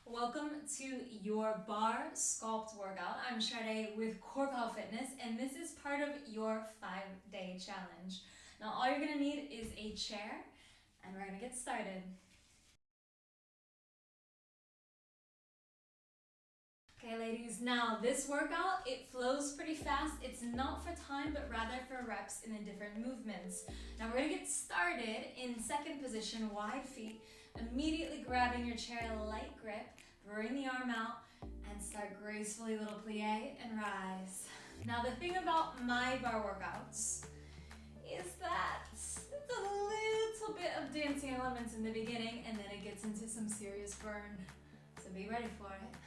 Welcome to your barre sculpt workout. I'm Sade with Corpel Fitness, and this is part of your 5-day challenge. Now, all you're gonna need is a chair, and we're gonna get started. Okay, ladies, now this workout, it flows pretty fast. It's not for time, but rather for reps in the different movements. Now we're gonna get started in second position, wide feet, immediately grabbing your chair, light grip, bring the arm out, and start gracefully little plie and rise. Now the thing about my barre workouts is that it's a little bit of dancing elements in the beginning, and then it gets into some serious burn. So be ready for it.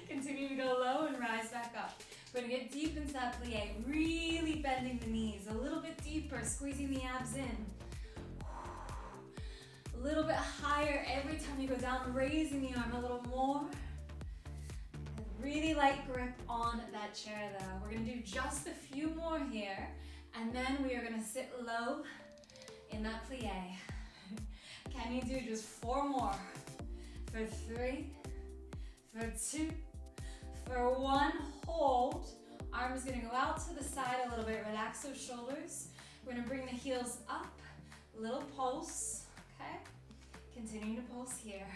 Continue to go low and rise back up. We're gonna get deep into that plie, really bending the knees, a little bit deeper, squeezing the abs in. A little bit higher every time you go down, raising the arm a little more. And really light grip on that chair though. We're gonna do just a few more here, and then we are gonna sit low in that plie. Can you do just 4 more? For 3, for 2, for 1, hold. Arms gonna go out to the side a little bit, relax those shoulders. We're gonna bring the heels up, little pulse, okay? Continuing to pulse here.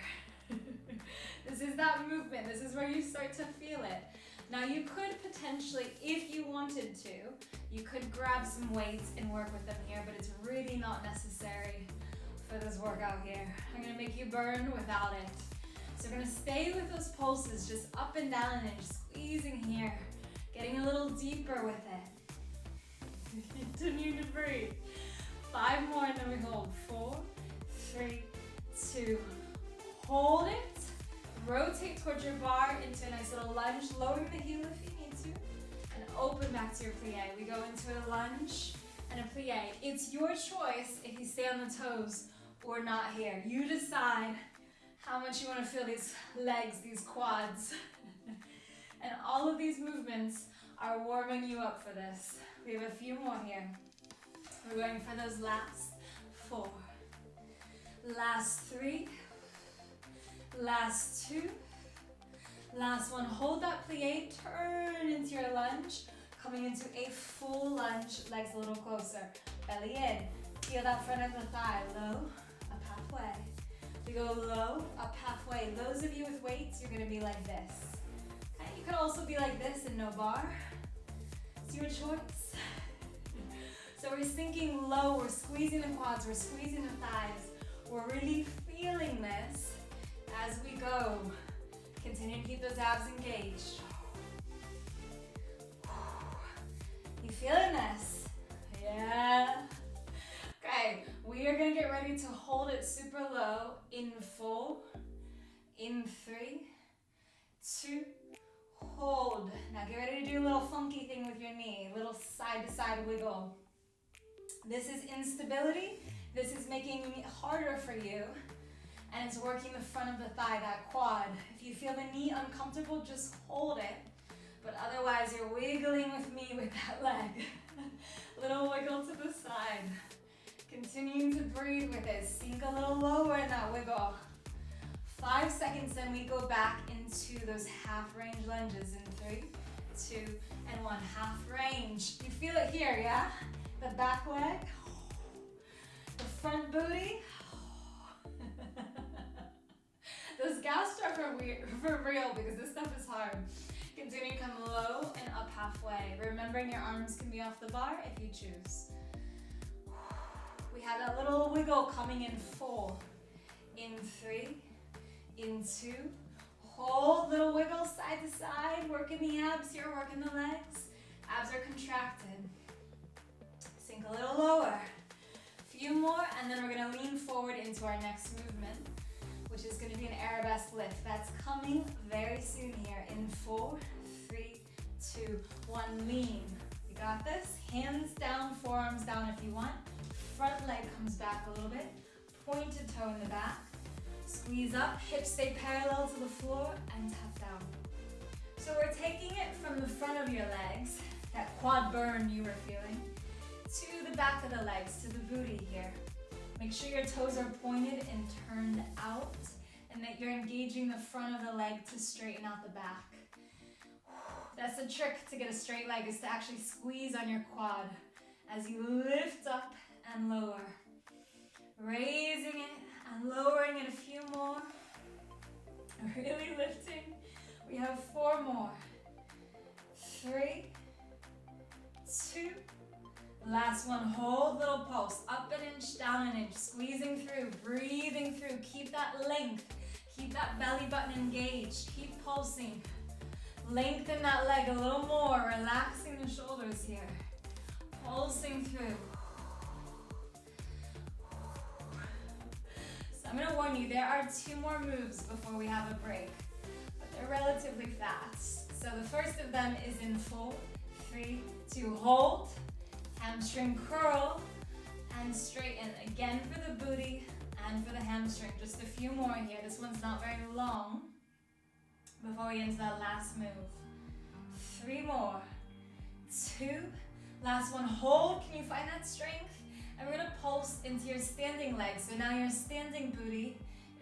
This is that movement, this is where you start to feel it. Now you could potentially, if you wanted to, you could grab some weights and work with them here, but it's really not necessary for this workout here. I'm gonna make you burn without it. So we're gonna stay with those pulses, just up and down and just squeezing here, getting a little deeper with it. Continue to breathe. 5 more and then we hold. 4, 3, 2, hold it. Rotate towards your barre into a nice little lunge, lowering the heel if you need to, and open back to your plie. We go into a lunge and a plie. It's your choice if you stay on the toes or not here. You decide how much you want to feel these legs, these quads. And all of these movements are warming you up for this. We have a few more here. We're going for those last 4. Last 3. Last 2. Last 1. Hold that plie, turn into your lunge. Coming into a full lunge, legs a little closer. Belly in. Feel that front of the thigh. Low, up halfway. We go low, up halfway. Those of you with weights, you're gonna be like this. Okay? You could also be like this and no barre. It's your choice. So we're sinking low, we're squeezing the quads, we're squeezing the thighs. We're really feeling this as we go. Continue to keep those abs engaged. You feeling this? Yeah. Okay, we are gonna get ready to hold it super low in 4, in 3, 2, hold. Now get ready to do a little funky thing with your knee, a little side to side wiggle. This is instability. This is making it harder for you, and it's working the front of the thigh, that quad. If you feel the knee uncomfortable, just hold it, but otherwise you're wiggling with me with that leg. Little wiggle to the side. Continuing to breathe with it. Sink a little lower in that wiggle. 5 seconds, then we go back into those half range lunges in 3, 2, and 1. Half range. You feel it here, yeah? The back leg. The front booty. Those gaps are for real because this stuff is hard. Continue to come low and up halfway. Remembering your arms can be off the bar if you choose. We have that little wiggle coming in 4, in 3, in 2. Hold, little wiggle side to side. Working the abs here, working the legs. Abs are contracted. Sink a little lower. Few more, and then we're gonna lean forward into our next movement, which is gonna be an arabesque lift. That's coming very soon here in 4, 3, 2, 1, lean. You got this? Hands down, forearms down if you want. Front leg comes back a little bit. Pointed toe in the back. Squeeze up, hips stay parallel to the floor, and tap down. So we're taking it from the front of your legs, that quad burn you were feeling, to the back of the legs, to the booty here. Make sure your toes are pointed and turned out, and that you're engaging the front of the leg to straighten out the back. That's the trick to get a straight leg, is to actually squeeze on your quad as you lift up and lower. Raising it and lowering it a few more. Really lifting. We have 4 more. 3, 2. Last one, hold little pulse. Up an inch, down an inch. Squeezing through, breathing through. Keep that length. Keep that belly button engaged. Keep pulsing. Lengthen that leg a little more. Relaxing the shoulders here. Pulsing through. So I'm going to warn you, there are 2 more moves before we have a break. But they're relatively fast. So the first of them is in 4, 3, 2, hold. Hamstring curl and straighten. Again for the booty and for the hamstring. Just a few more here. This one's not very long before we get into that last move. 3 more. 2. Last one. Hold. Can you find that strength? And we're going to pulse into your standing leg. So now your standing booty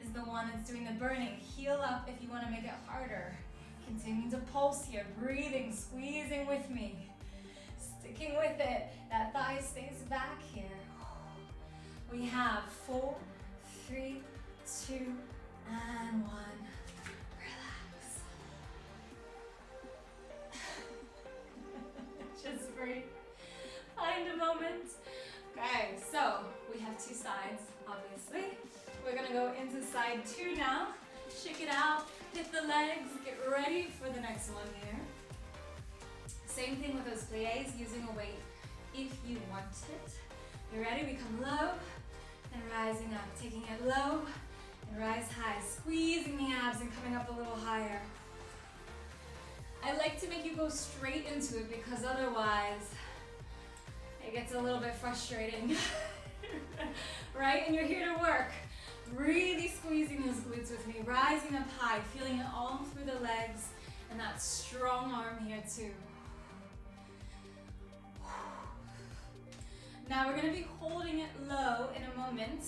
is the one that's doing the burning. Heel up if you want to make it harder. Continue to pulse here. Breathing, squeezing with me. Sticking with it. That thigh stays back here. We have 4, 3, 2, and 1. Relax. Just breathe. Find a moment. Okay, so we have 2 sides, obviously. We're gonna go into side 2 now. Shake it out, hit the legs, get ready for the next one here. Same thing with those plies, using a weight if you want it. You ready? We come low and rising up, taking it low and rise high, squeezing the abs and coming up a little higher. I like to make you go straight into it because otherwise it gets a little bit frustrating, right? And you're here to work. Really squeezing those glutes with me, rising up high, feeling it all through the legs and that strong arm here too. Now we're going to be holding it low in a moment,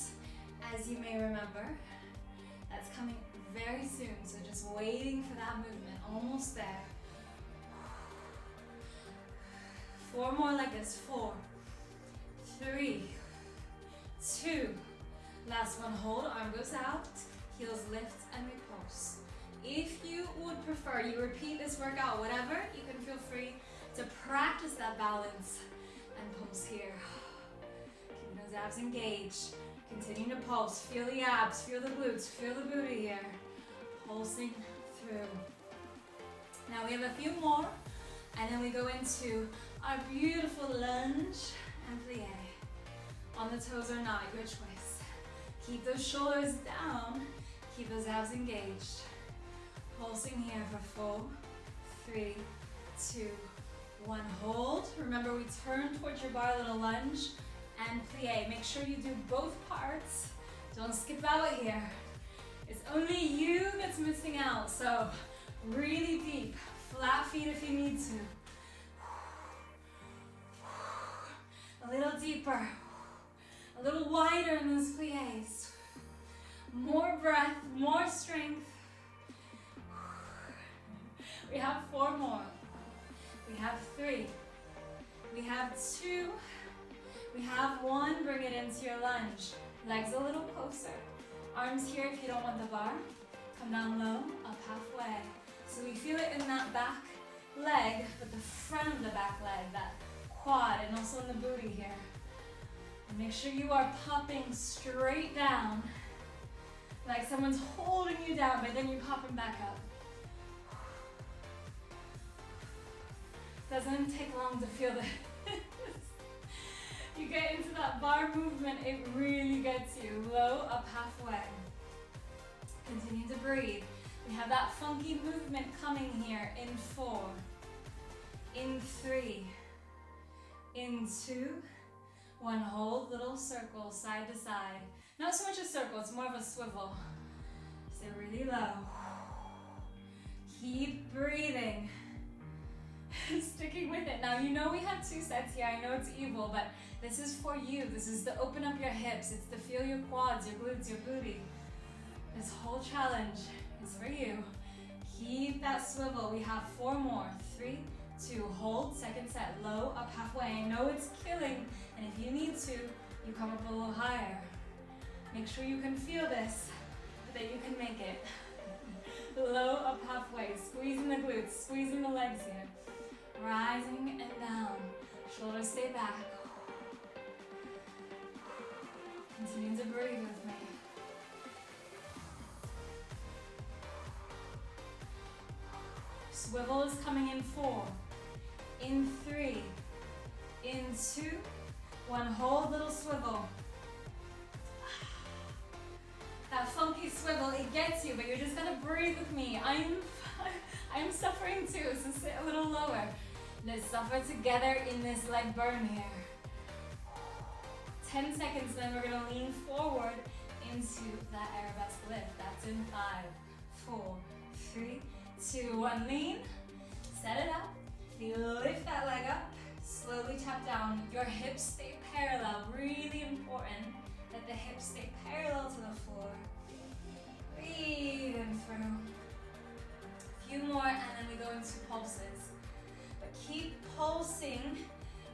as you may remember. That's coming very soon, so just waiting for that movement, almost there. 4 more like this. 4, 3, 2. Last one, hold, arm goes out, heels lift and we pulse. If you would prefer, you repeat this workout, whatever, you can feel free to practice that balance and pulse here. Keep those abs engaged. Continue to pulse. Feel the abs, feel the glutes, feel the booty here. Pulsing through. Now we have a few more, and then we go into our beautiful lunge and plie. On the toes or not, your choice. Keep those shoulders down. Keep those abs engaged. Pulsing here for 4, 3, 2, 1. Hold. Remember, we turn towards your bar, little lunge and plie. Make sure you do both parts. Don't skip out here. It's only you that's missing out. So really deep. Flat feet if you need to. A little deeper. A little wider in those plies. More breath, more strength. We have 4 more. We have 3. We have 2. We have 1. Bring it into your lunge. Legs a little closer. Arms here if you don't want the bar. Come down low, up halfway. So we feel it in that back leg, but the front of the back leg, that quad, and also in the booty here. And make sure you are popping straight down, like someone's holding you down, but then you're popping back up. Doesn't take long to feel this. You get into that bar movement, it really gets you. Low, up halfway. Continue to breathe. We have that funky movement coming here in 4, in 3, in 2, 1. Hold, little circle, side to side. Not so much a circle, it's more of a swivel. Stay really low. Keep breathing. Sticking with it. Now, you know we have 2 sets here. I know it's evil, but this is for you. This is to open up your hips. It's to feel your quads, your glutes, your booty. This whole challenge is for you. Keep that swivel. We have 4 more. 3, 2, hold, second set, low, up halfway. I know it's killing, and if you need to, you come up a little higher. Make sure you can feel this, but that you can make it. Low, up halfway, squeezing the glutes, squeezing the legs here. Rising and down, shoulders stay back. Continue to breathe with me. Swivel is coming in 4, in 3, in 2, 1, hold, little swivel. That funky swivel, it gets you, but you're just gonna breathe with me. I'm suffering too, so sit a little lower. Let's suffer together in this leg burn here. 10 seconds, then we're gonna lean forward into that arabesque lift. That's in 5, 4, 3, 2, 1, lean. Set it up. You lift that leg up, slowly tap down. Your hips stay parallel, really important that the hips stay parallel to the floor. Breathe in through. A few more and then we go into pulses. But keep pulsing,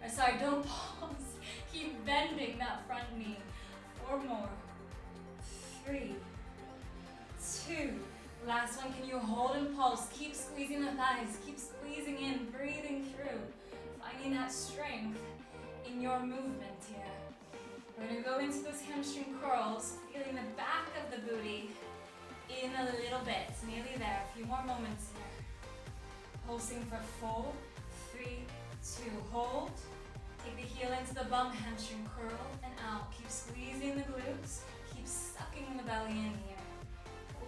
or sorry, don't pulse. Keep bending that front knee. 4 more. 3, 2, last one. Can you hold and pulse? Keep squeezing the thighs, keep squeezing in, breathing through, finding that strength in your movement here. We're gonna go into those hamstring curls, feeling the back of the booty in a little bit. It's nearly there. A few more moments here. Pulsing for 4, 3, 2, hold. Take the heel into the bum, hamstring curl and out. Keep squeezing the glutes. Keep sucking the belly in here.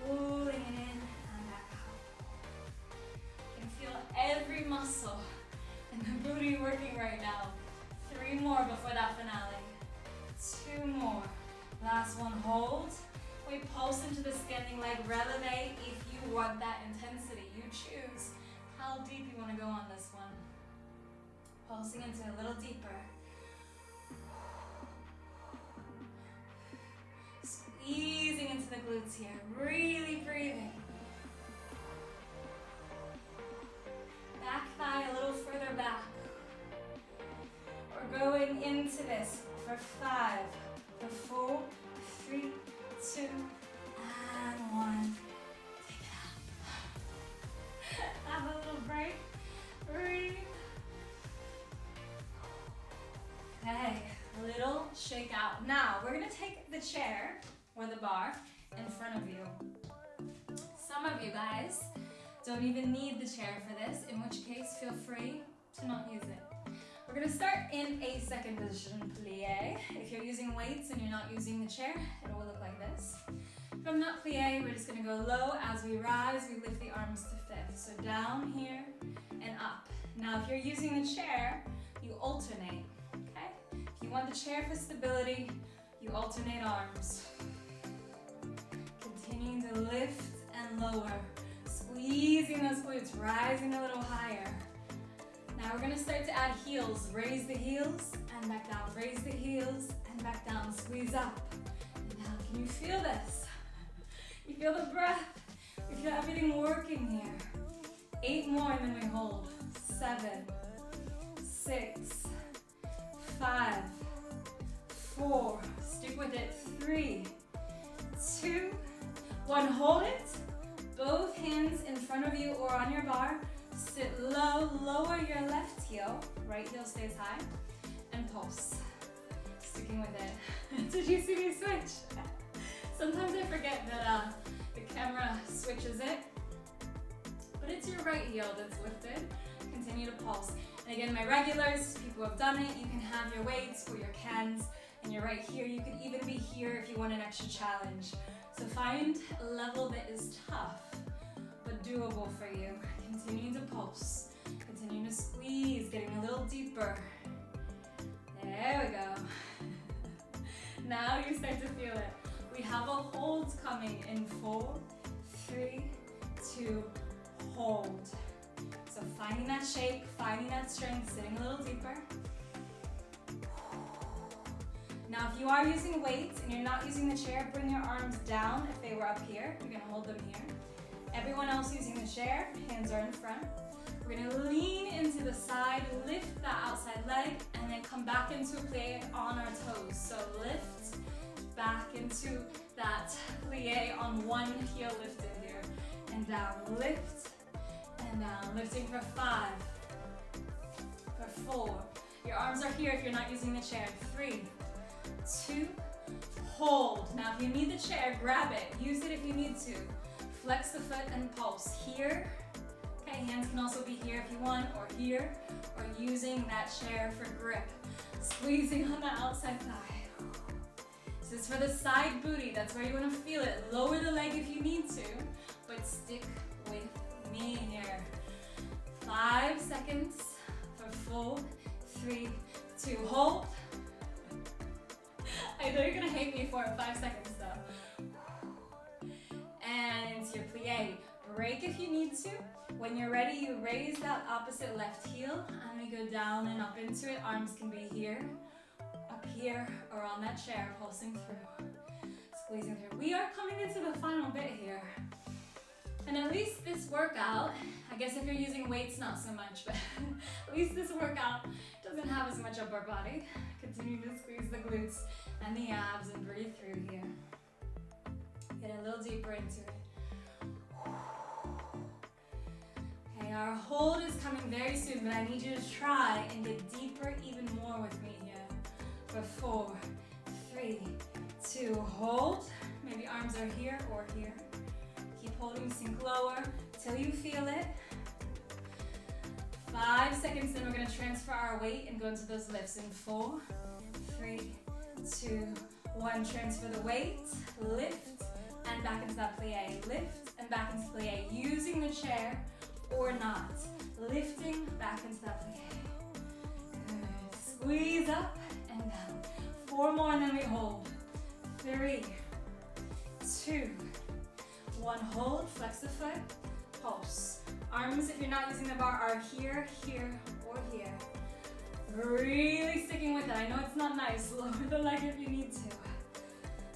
Pulling it in and back out. You can feel every muscle in the booty working right now. 3 more before that finale. 2 more. Last one, hold. We pulse into the standing leg, releve if you want that intensity. You choose how deep you want to go on this one. Pulsing into a little deeper. Squeezing into the glutes here, really breathing. Back thigh a little further back. We're going into this for 5, for 4, 3, 2, and 1. Take it out. Have a little break. Breathe. Okay, a little shake out. Now, we're gonna take the chair or the bar in front of you. Some of you guys don't even need the chair for this, in which case feel free to not use it. We're gonna start in a second position, plie. If you're using weights and you're not using the chair, it will look like this. From that plie, we're just gonna go low. As we rise, we lift the arms to 5th. So down here and up. Now, if you're using the chair, you alternate, okay? If you want the chair for stability, you alternate arms. Continuing to lift and lower. Squeezing those glutes, rising a little higher. Now we're gonna start to add heels. Raise the heels and back down. Raise the heels and back down. Squeeze up. Now, can you feel this? You feel the breath. You feel everything working here. 8 more and then we hold. 7, 6, 5, 4. Stick with it. 3, 2, 1. Hold it. Both hands in front of you or on your bar. Sit low, lower your left heel, right heel stays high, and pulse. Sticking with it. Did you see me switch? Sometimes I forget that the camera switches it, but it's your right heel that's lifted. Continue to pulse. And again, my regulars, people who have done it, you can have your weights or your cans, and you're right here. You could even be here if you want an extra challenge. So find a level that is tough, but doable for you. Continue to pulse, continue to squeeze, getting a little deeper. There we go. Now you start to feel it. We have a hold coming in 4, 3, 2, hold. So finding that shake, finding that strength, sitting a little deeper. Now, if you are using weights and you're not using the chair, bring your arms down if they were up here. You're gonna hold them here. Everyone else using the chair, hands are in front. We're gonna lean into the side, lift that outside leg, and then come back into a plie on our toes. So lift, back into that plie on one heel lifted here. And down, lift, and down. Lifting for 5, for 4. Your arms are here if you're not using the chair. 3, 2, hold. Now if you need the chair, grab it. Use it if you need to. Flex the foot and pulse here. Okay, hands can also be here if you want, or here, or using that chair for grip. Squeezing on the outside thigh. This is for the side booty. That's where you want to feel it. Lower the leg if you need to, but stick with me here. 5 seconds for 4, 3, 2, hold. I know you're gonna hate me for it. 5 seconds though. And into your plie. Break if you need to. When you're ready, you raise that opposite left heel and we go down and up into it. Arms can be here, up here, or on that chair, pulsing through, squeezing through. We are coming into the final bit here. And at least this workout, I guess if you're using weights, not so much, but at least this workout doesn't have as much upper body. Continue to squeeze the glutes and the abs and breathe through here. Get a little deeper into it. Okay, our hold is coming very soon, but I need you to try and get deeper even more with me here. For 4, 3, 2, hold. Maybe arms are here or here. Keep holding, sink lower till you feel it. 5 seconds, then we're gonna transfer our weight and go into those lifts in 4, 3, 2, 1. Transfer the weight, lift, and back into that plie. Lift and back into plie, using the chair or not. Lifting back into that plie. Good. Squeeze up and down. 4 more and then we hold. 3, 2, 1. Hold, flex the foot, pulse. Arms, if you're not using the bar, are here, here, or here. Really sticking with it. I know it's not nice. Lower the leg if you need to.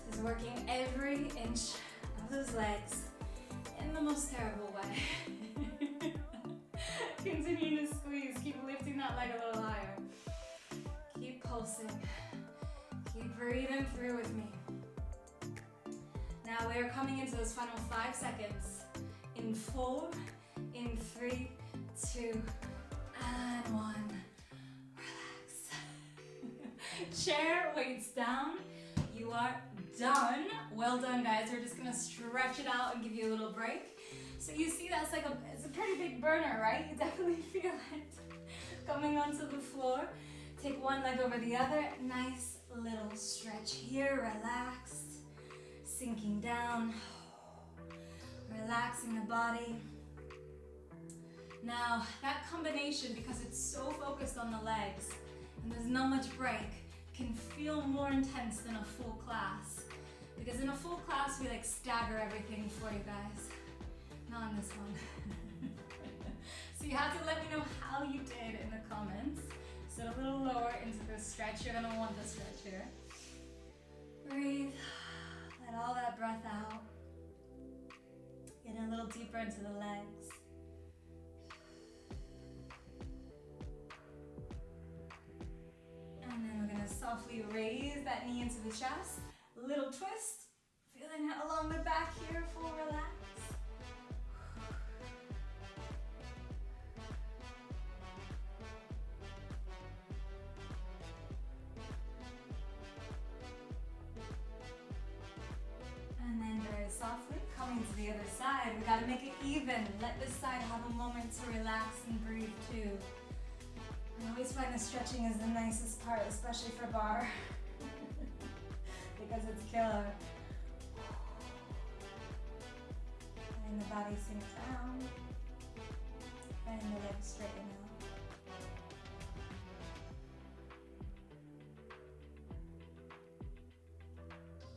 This is working every inch of those legs in the most terrible way. Continue to squeeze. Keep lifting that leg a little higher. Keep pulsing. Keep breathing through with me. Now we are coming into those final 5 seconds. In 4, in 3, 2, and 1. Relax. Chair, weights down. You are done. Well done, guys. We're just gonna stretch it out and give you a little break. So you see that's like it's a pretty big burner, right? You definitely feel it coming onto the floor. Take one leg over the other. Nice little stretch here. Relaxed. Sinking down. Relaxing the body. Now, that combination, because it's so focused on the legs and there's not much break, can feel more intense than a full class. Because in a full class, we like stagger everything for you guys. Not on this one. So you have to let me know how you did in the comments. Sit a little lower into the stretch. You're gonna want the stretch here. Breathe. Let all that breath out. Get a little deeper into the legs. And then we're gonna softly raise that knee into the chest. Little twist. Feeling it along the back here, full relax. And then very softly coming to the other side. We gotta make it even. Let this side have a moment to relax and breathe too. I always find the stretching is the nicest part, especially for bar. Because it's killer. And the body sinks down. And the legs straighten out.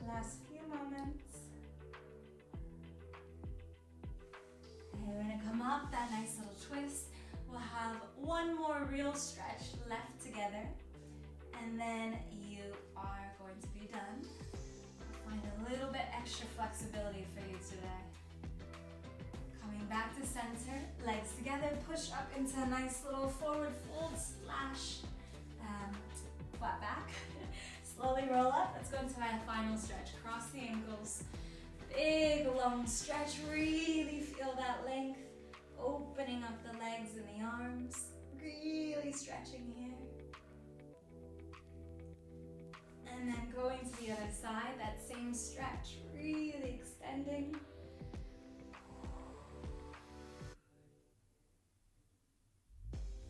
Last few moments. And we're gonna come up, that nice little twist. We'll have one more real stretch left together. And then you are going to be done. Find a little bit extra flexibility for you today. Coming back to center, legs together, push up into a nice little forward fold slash flat back. Slowly roll up. Let's go into our final stretch. Cross the ankles. Big long stretch. Really feel that length. Opening up the legs and the arms. Really stretching here. And then going to the other side, that same stretch, really extending.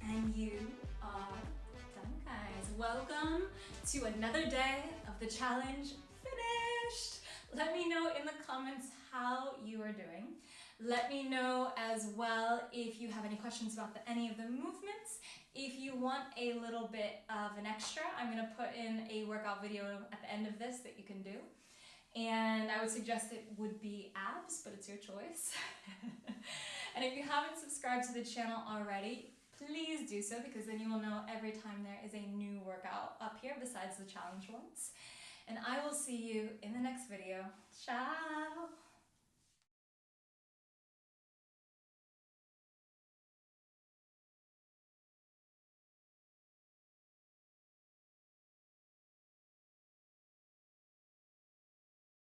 And you are done, guys. Welcome to another day of the challenge finished. Let me know in the comments how you are doing. Let me know as well if you have any questions about any of the movements. If you want a little bit of an extra, I'm going to put in a workout video at the end of this that you can do. And I would suggest it would be abs, but it's your choice. And if you haven't subscribed to the channel already, please do so, because then you will know every time there is a new workout up here besides the challenge ones. And I will see you in the next video. Ciao!